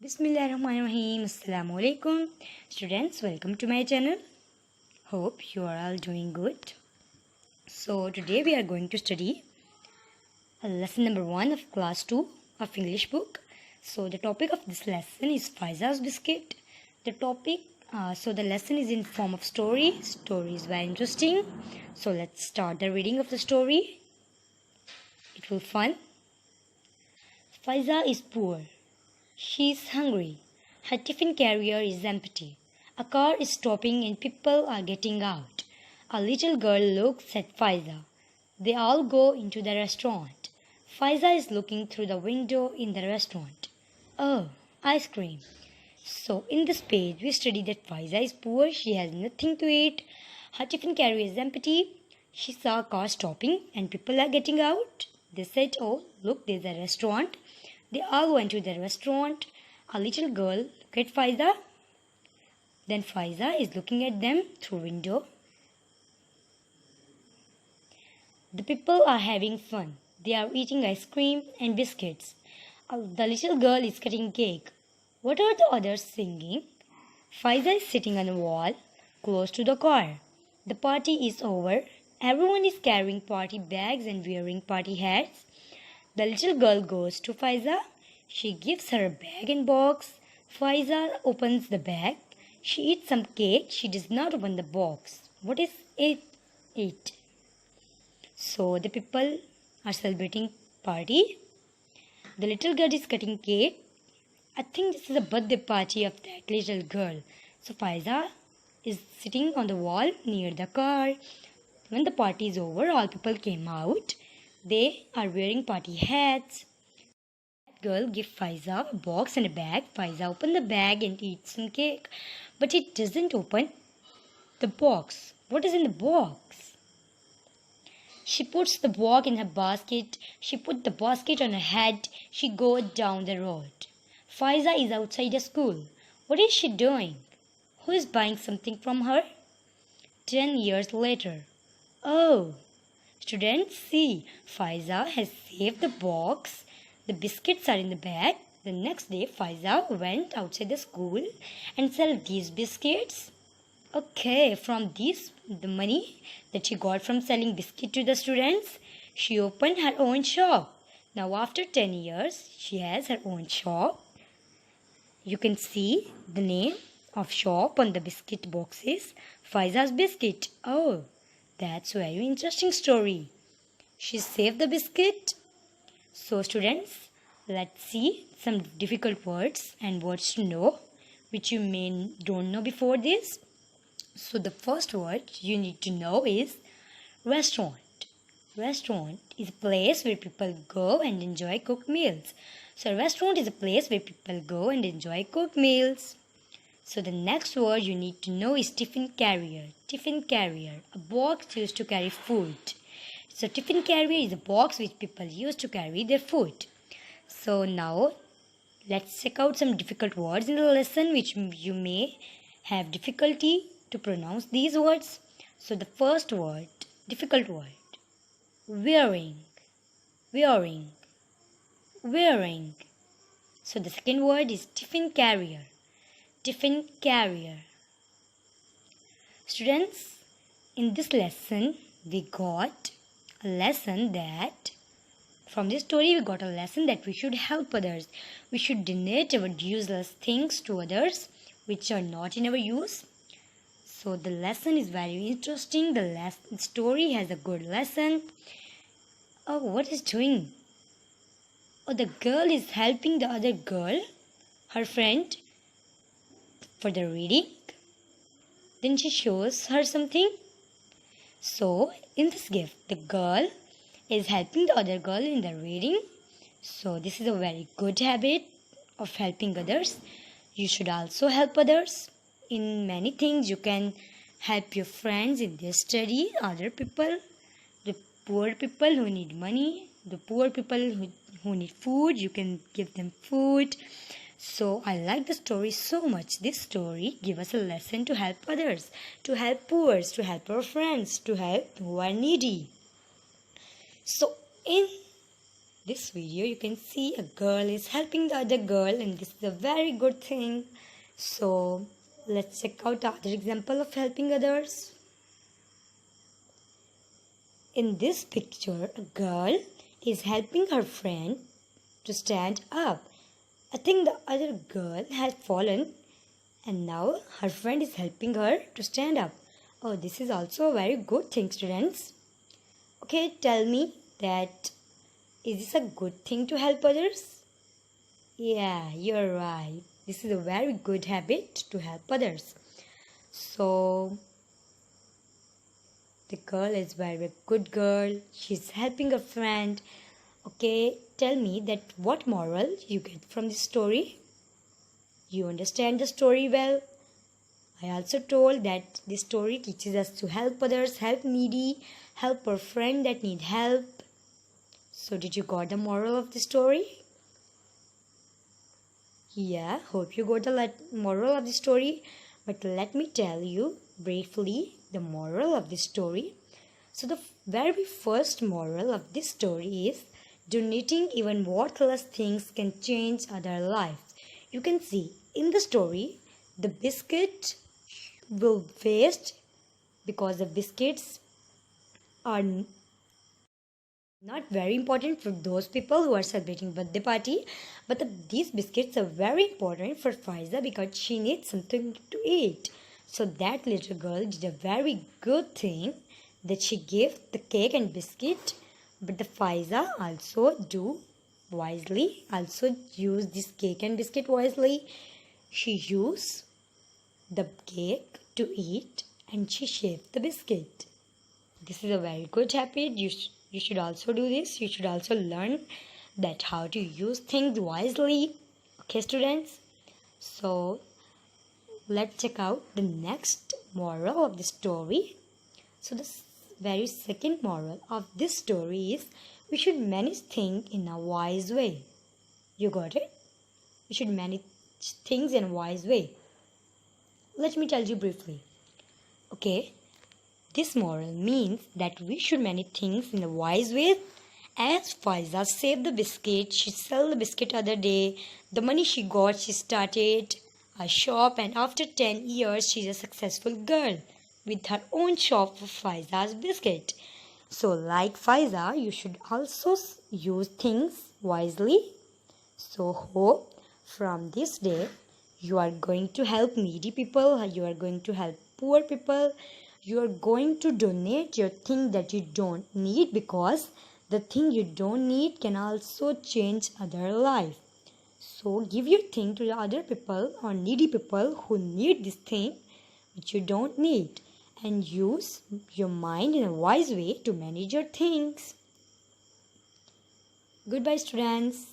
Bismillahirrahmanirrahim. Assalamu alaikum. Students, welcome to my channel. Hope you are all doing good. So today we are going to study lesson number 1 of class 2 of English book. So the topic of this lesson is Faiza's biscuit. The lesson is in form of story. Story is very interesting. So let's start the reading of the story. It will be fun. Faiza is poor. She is hungry. Her tiffin carrier is empty. A car is stopping and people are getting out. A little girl looks at Faiza. They all go into the restaurant. Faiza is looking through the window in the restaurant. Oh, ice cream. So in this page we study that Faiza is poor. She has nothing to eat. Her tiffin carrier is empty. She saw a car stopping and people are getting out. They said, oh, look, there's a restaurant. They all went to the restaurant. A little girl looked at Faiza. Then Faiza is looking at them through window. The people are having fun. They are eating ice cream and biscuits. The little girl is cutting cake. What are the others singing? Faiza is sitting on a wall close to the car. The party is over. Everyone is carrying party bags and wearing party hats. The little girl goes to Faiza. She gives her a bag and box. Faiza opens the bag. She eats some cake. She does not open the box. What is it? So the people are celebrating party. The little girl is cutting cake. I think this is a birthday party of that little girl. So Faiza is sitting on the wall near the car. When the party is over, all people came out. They are wearing party hats. That girl gives Faiza a box and a bag. Faiza opens the bag and eats some cake. But it doesn't open the box. What is in the box? She puts the box in her basket. She put the basket on her head. She goes down the road. Faiza is outside the school. What is she doing? Who is buying something from her? 10 years later. Oh! Students, see, Faiza has saved the box. The biscuits are in the bag. The next day, Faiza went outside the school and sold these biscuits. Okay, from the money that she got from selling biscuit to the students, she opened her own shop. Now, after 10 years, she has her own shop. You can see the name of shop on the biscuit boxes. Faiza's Biscuit. Oh! That's a very interesting story. She saved the biscuit. So students, let's see some difficult words and words to know which you may don't know before this. So the first word you need to know is restaurant. Restaurant is a place where people go and enjoy cooked meals. So a restaurant is a place where people go and enjoy cooked meals. So the next word you need to know is tiffin carrier. Tiffin carrier, a box used to carry food. So tiffin carrier is a box which people use to carry their food. So now let's check out some difficult words in the lesson which you may have difficulty to pronounce these words. So the first word, difficult word, wearing, wearing, wearing. So the second word is tiffin carrier. Tiffin carrier. Students, in this lesson we got a lesson that from this story we got a lesson that we should help others. We should donate our useless things to others which are not in our use. So the lesson is very interesting. The story has a good lesson. Oh, what is doing? Oh, the girl is helping the other girl, her friend, for the reading. Then she shows her something. So in this gift, the girl is helping the other girl in the reading. So this is a very good habit of helping others. You should also help others in many things. You can help your friends in their study, other people, the poor people who need money, the poor people who need food. You can give them food. So I like the story so much. This story gives us a lesson to help others, to help poor, to help our friends, to help who are needy. So in this video you can see a girl is helping the other girl, and this is a very good thing. So let's check out the other example of helping others. In this picture, a girl is helping her friend to stand up. I think the other girl has fallen and now her friend is helping her to stand up. Oh, this is also a very good thing, students. Okay, tell me that, is this a good thing to help others? Yeah, you're right. This is a very good habit to help others. So the girl is very good girl. She's helping a friend. Okay, tell me that what moral you get from this story? You understand the story well? I also told that this story teaches us to help others, help needy, help our friend that need help. So did you got the moral of the story? Yeah, hope you got the moral of the story. But let me tell you briefly the moral of this story. So the very first moral of this story is donating even worthless things can change other lives. You can see in the story the biscuit will waste because the biscuits are not very important for those people who are celebrating birthday party, but these biscuits are very important for Faiza because she needs something to eat. So that little girl did a very good thing that she gave the cake and biscuit, but the Faiza also do wisely, also use this cake and biscuit wisely. She used the cake to eat and she shaved the biscuit. This is a very good habit. You should also do this. You should also learn that how to use things wisely. Okay, students? So let's check out the next moral of the story. So the very second moral of this story is we should manage things in a wise way. You got it? We should manage things in a wise way. Let me tell you briefly. Okay, this moral means that we should manage things in a wise way. As Faiza saved the biscuit, she sold the biscuit other day. The money she got, she started a shop, and after 10 years, she's a successful girl with her own shop for Faiza's biscuit. So like Faiza, you should also use things wisely. So hope from this day, you are going to help needy people, you are going to help poor people, you are going to donate your thing that you don't need, because the thing you don't need can also change other life. So give your thing to the other people or needy people who need this thing which you don't need, and use your mind in a wise way to manage your things. Goodbye, students.